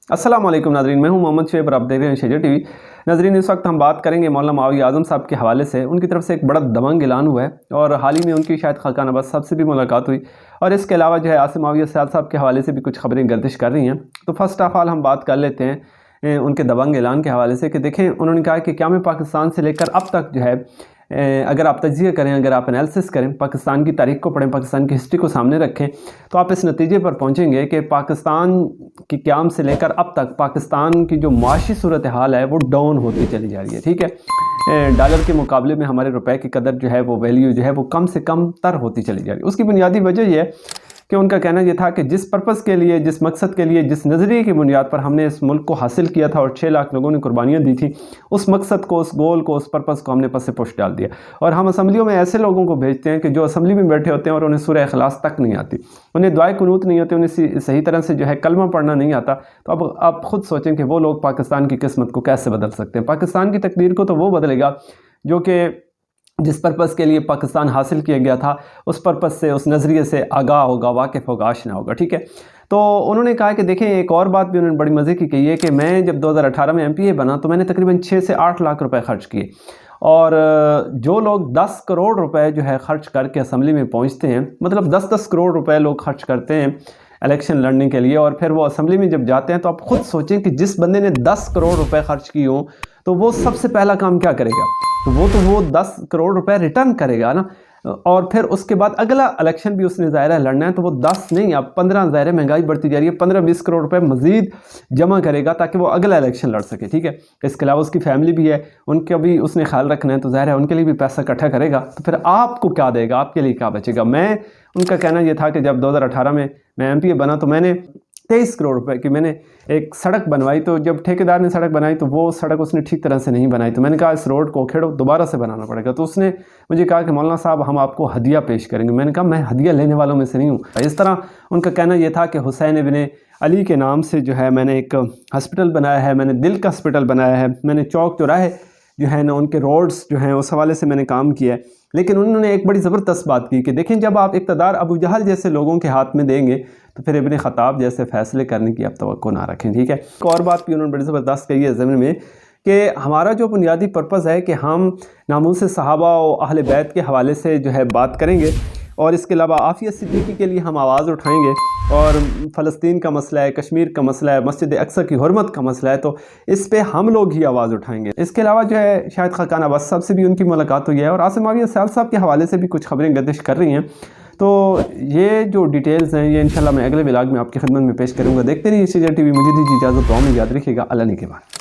अस्सलाम वालेकुम नाज़रीन, मैं हूं मोहम्मद शुएब और आप देख रहे हैं शेजर टीवी। नाज़रीन, इस वक्त हम बात करेंगे मौलाना माविया आज़म साहब के हवाले से। उनकी तरफ से एक बड़ा दबंग ऐलान हुआ है और हाल ही में उनकी शायद खाकान अब्बास साहब से भी मुलाकात हुई और इसके अलावा जो है आसिम माविया साहब के हवाले से भी कुछ खबरें गर्दिश कर रही हैं। तो फर्स्ट ऑफ ऑल हम बात कर लेते हैं उनके दबंग ऐलान के हवाले से कि देखें, उन्होंने कहा कि क्या मैं पाकिस्तान से लेकर अब तक जो है अगर आप तज्ज़िया करें, अगर आप एनालिसिस करें, पाकिस्तान की तारीख़ को पढ़ें, पाकिस्तान की हिस्ट्री को सामने रखें, तो आप इस नतीजे पर पहुंचेंगे कि पाकिस्तान की क़याम से लेकर अब तक पाकिस्तान की जो माशी सूरत हाल है वो डाउन होती चली जा रही है। ठीक है, डॉलर के मुकाबले में हमारे रुपए की कदर जो है वो वैल्यू जो है वो कम से कम तर होती चली जा रही है। उसकी बुनियादी वजह यह है कि उनका कहना यह था कि जिस पर्पज़ के लिए, जिस मकसद के लिए, जिस नज़रिए की बुनियाद पर हमने इस मुल्क को हासिल किया था और 6 लाख लोगों ने कुर्बानियाँ दी थी, उस मकसद को, उस गोल को, उस पर्पज़ को हमने पस से पुश डाल दिया। और हम असम्बलियों में ऐसे लोगों को भेजते हैं कि जो असम्बली में बैठे होते हैं और उन्हें सूरह इखलास तक नहीं आती, उन्हें दुआए कुनूत नहीं होती, उन्हें सही तरह से जो है कलमा पढ़ना नहीं आता। तो अब आप ख़ुद सोचें कि वो लोग पाकिस्तान की किस्मत को कैसे बदल सकते हैं। पाकिस्तान की तकदीर को तो वो बदलेगा जो कि जिस पर्पज़ के लिए पाकिस्तान हासिल किया गया था, उस पर्पज़ से, उस नज़रिए से आगाह होगा, वाकिफ़ होगा, आशना होगा। ठीक है, तो उन्होंने कहा कि देखें, एक और बात भी उन्होंने बड़ी मज़े की कही है कि मैं जब 2018 में MPA बना तो मैंने तकरीबन 6 से 8 लाख रुपए ख़र्च किए और जो लोग 10 करोड़ रुपए जो है ख़र्च करके असम्बली में पहुँचते हैं, मतलब 10-10 करोड़ रुपए लोग ख़र्च करते हैं इलेक्शन लड़ने के लिए और फिर वो असम्बली में जब जाते हैं तो आप ख़ुद सोचें कि जिस बंदे ने 10 करोड़ रुपए ख़र्च किए हों तो वो सबसे पहला काम क्या करेगा? तो वो 10 करोड़ रुपए रिटर्न करेगा ना, और फिर उसके बाद अगला इलेक्शन भी उसने ज़ाहिर है लड़ना है, तो वो 10 नहीं, अब 15, ज़ाहिर है महंगाई बढ़ती जा रही है, 15-20 करोड़ रुपए मज़ीद जमा करेगा ताकि वो अगला इलेक्शन लड़ सके। ठीक है, इसके अलावा उसकी फैमिली भी है, उनका भी उसने ख्याल रखना है, तो ज़ाहिर है उनके लिए भी पैसा इकट्ठा करेगा। तो फिर आपको क्या देगा, आपके लिए क्या बचेगा? उनका कहना यह था कि जब 2018 में मैं MPA बना तो मैंने 23 करोड़ रुपए की मैंने एक सड़क बनवाई। तो जब ठेकेदार ने सड़क बनाई तो वो सड़क उसने ठीक तरह से नहीं बनाई, तो मैंने कहा इस रोड को खेड़ो, दोबारा से बनाना पड़ेगा। तो उसने मुझे कहा कि मौलाना साहब हम आपको हदिया पेश करेंगे। मैंने कहा मैं हदिया लेने वालों में से नहीं हूँ। इस तरह उनका कहना यह था कि हुसैन इब्न अली के नाम से जो है मैंने एक हॉस्पिटल बनाया है, मैंने दिल का हॉस्पिटल बनाया है, मैंने चौक चौराहे जो है ना उनके रोड्स जो हैं उस हवाले से मैंने काम किया है। लेकिन उन्होंने एक बड़ी ज़बरदस्त बात की कि देखें, जब आप इक़्तिदार अबू जहल जैसे लोगों के हाथ में देंगे तो फिर इब्न ख़त्ताब जैसे फ़ैसले करने की आप तवक्को ना रखें। ठीक है, एक और बात भी उन्होंने बड़ी ज़बरदस्त कही है ज़मीन में कि हमारा जो बुनियादी पर्पज़ है कि हम नामूस सहाबा और अहले बैत के हवाले से जो है बात करेंगे और इसके अलावा आफिया सिद्दीकी के लिए हम आवाज़ उठाएंगे और फ़लस्तीन का मसला है, कश्मीर का मसला है, मस्जिद अक्सा की हुर्मत का मसला है, तो इस पे हम लोग ही आवाज़ उठाएंगे। इसके अलावा जो है शायद खाकान अब्बास साहब से भी उनकी मुलाकात हुई है और आसिम माविया साहब के हवाले से भी कुछ खबरें गर्दिश कर रही हैं। तो ये जो डिटेल्स हैं ये इंशाल्लाह मैं अगले व्लॉग में आपकी खिदमत में पेश करूँगा। देखते रहिए शेजर टीवी। मुझे दीजिए इजाज़त, दुआ में याद रखिएगा। अल्लाह ने के बाद।